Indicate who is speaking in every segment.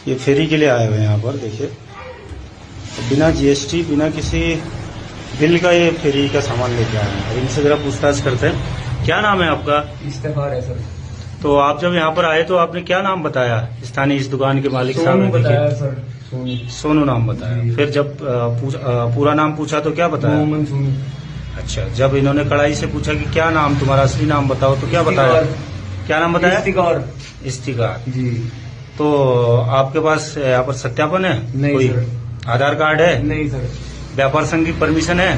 Speaker 1: ये फेरी के लिए आए हुए हैं यहाँ पर। देखिए बिना जीएसटी बिना किसी बिल का ये फेरी का सामान लेके आए हैं। इनसे जरा पूछताछ करते हैं। क्या नाम है आपका?
Speaker 2: इफ्तिखार है सर।
Speaker 1: तो आप जब यहाँ पर आए तो आपने क्या नाम बताया स्थानीय इस दुकान के मालिक साहब ने?
Speaker 2: बताया सर,
Speaker 1: सोनू नाम बताया। फिर जब पूरा नाम पूछा तो क्या बताया?
Speaker 2: मोहम्मद सोनू।
Speaker 1: अच्छा, जब इन्होंने कड़ाई से पूछा कि क्या नाम तुम्हारा असली नाम बताओ तो क्या बताया? क्या नाम बताया? इफ्तिखार
Speaker 2: जी।
Speaker 1: तो आपके पास यहाँ पर सत्यापन है?
Speaker 2: नहीं
Speaker 1: कोई
Speaker 2: सर।
Speaker 1: आधार कार्ड है?
Speaker 2: नहीं सर।
Speaker 1: व्यापार संघ की परमिशन है?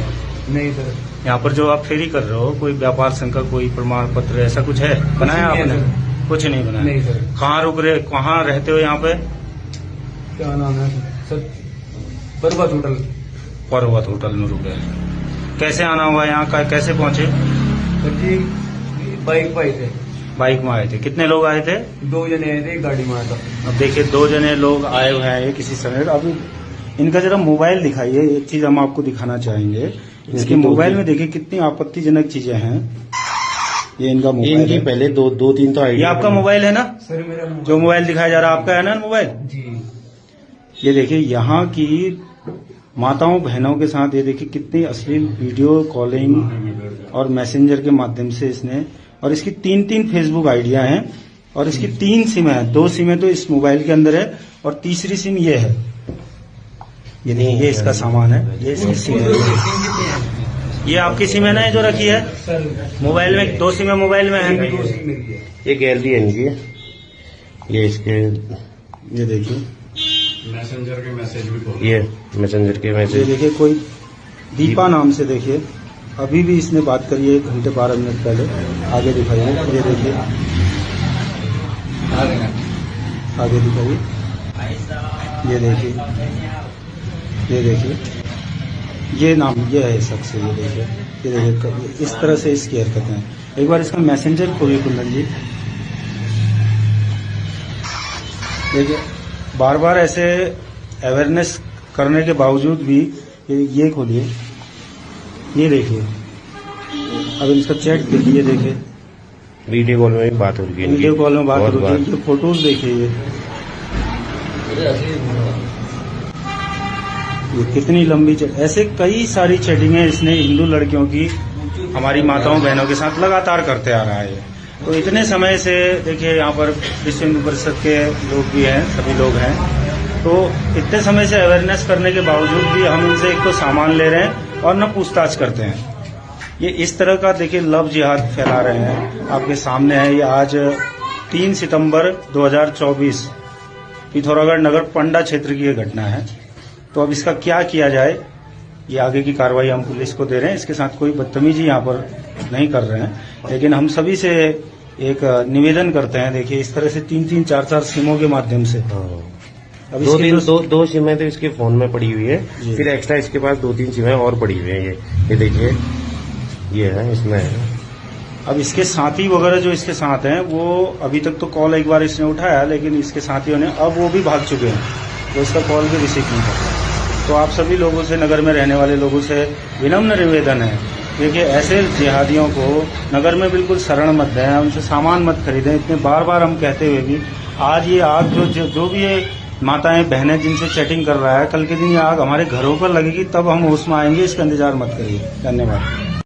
Speaker 2: नहीं सर।
Speaker 1: यहाँ पर जो आप फेरी कर रहे हो कोई व्यापार संघ का कोई प्रमाण पत्र ऐसा कुछ है बनाया आपने? कुछ नहीं बनाया।
Speaker 2: नहीं सर।
Speaker 1: कहाँ रुक रहे, कहाँ रहते हो यहाँ पे?
Speaker 2: क्या नाम है सर? पर्वत होटल।
Speaker 1: पर्वत होटल में रुके। कैसे आना हुआ यहाँ, कैसे पहुँचे?
Speaker 2: सर जी बाइक पर आए थे।
Speaker 1: बाइक में आए थे। कितने लोग आए थे?
Speaker 2: 2 जने आए थे, एक गाड़ी में आया था।
Speaker 1: अब देखिए 2 जने लोग आए हुए हैं किसी समय। अब इनका जरा मोबाइल दिखाइए। एक चीज हम आपको दिखाना चाहेंगे। इसके मोबाइल में देखिए कितनी आपत्तिजनक चीजें हैं। ये इनका मोबाइल
Speaker 3: इनकी
Speaker 1: है।
Speaker 3: पहले दो तीन तो
Speaker 1: ये आपका मोबाइल है ना?
Speaker 2: सर मेरा
Speaker 1: जो मोबाइल दिखाया जा रहा है आपका है ना मोबाइल?
Speaker 2: जी।
Speaker 1: ये देखिए यहाँ की माताओं बहनों के साथ ये देखिए कितनी अश्लील वीडियो कॉलिंग और मैसेंजर के माध्यम से इसने, और इसकी 3 फेसबुक आइडिया हैं और इसकी 3 सिम है। 2 सिमें तो इस मोबाइल के अंदर है और तीसरी सिम ये है। ये नहीं, ये इसका सामान है, ये इसकी सिम है। ये आपकी सिम है ना जो रखी है मोबाइल में? 2 सिमें मोबाइल में है।
Speaker 3: ये गैलरी है इनकी। ये इसके
Speaker 1: ये देखिए
Speaker 4: मैसेंजर के मैसेज भी
Speaker 3: ये मैसेंजर के
Speaker 1: ये
Speaker 3: मैसेज।
Speaker 1: देखिए कोई दीपा नाम से, देखिए अभी भी इसने बात करी है 1 घंटे 12 मिनट पहले। आगे दिखाइए। ये देखिए आगे दिखाइए। ये देखिए ये देखिए ये नाम ये है शख्स। ये देखिए इस तरह से इसकी हरकतें हैं। एक बार इसका मैसेंजर खोलिए कुंदन जी। देखिए बार बार ऐसे अवेयरनेस करने के बावजूद भी ये खोलिए। ये देखिए अब इसका चैट देखिए। देखिए
Speaker 3: वीडियो कॉल में भी बात हो रही है।
Speaker 1: वीडियो कॉल में बात हो रही है। ये फोटोज देखिए। ये कितनी लंबी ऐसे कई सारी चैटिंगें इसने हिंदू लड़कियों की हमारी माताओं बहनों के साथ लगातार करते आ रहा है। तो इतने समय से देखिए यहाँ पर विश्व हिंदू परिषद के लोग भी हैं, सभी लोग हैं। तो इतने समय से अवेयरनेस करने के बावजूद भी हम इनसे एक तो सामान ले रहे हैं और न पूछताछ करते हैं। ये इस तरह का देखिए लव जिहाद फैला रहे हैं। आपके सामने है ये आज 3 सितंबर 2024 पिथौरागढ़ नगर पंडा क्षेत्र की ये घटना है। तो अब इसका क्या किया जाए, ये आगे की कार्रवाई हम पुलिस को दे रहे हैं। इसके साथ कोई बदतमीजी यहाँ पर नहीं कर रहे हैं, लेकिन हम सभी से एक निवेदन करते हैं। देखिए इस तरह से 3-3, 4-4 सिमों के माध्यम से अब
Speaker 3: दो सिमें तो इसके फोन में पड़ी हुई है। फिर एक्स्ट्रा इसके पास 2-3 सिमें और पड़ी हुई है। ये देखिए ये है, इसमें है।
Speaker 1: अब इसके साथी वगैरह जो इसके साथ हैं वो अभी तक तो कॉल एक बार इसने उठाया, लेकिन इसके साथियों ने अब वो भी भाग चुके हैं, तो इसका कॉल भी रिसीव नहीं करता। तो आप सभी लोगों से, नगर में रहने वाले लोगों से विनम्र निवेदन है, देखिए ऐसे जिहादियों को नगर में बिल्कुल शरण मत दें, उनसे सामान मत खरीदें। इतने बार बार हम कहते हुए भी आज ये आग जो भी ये माताएं बहनें जिनसे चैटिंग कर रहा है, कल के दिन ये आग हमारे घरों पर लगेगी, तब हम होश में आएंगे। इसका इंतजार मत करिए। धन्यवाद।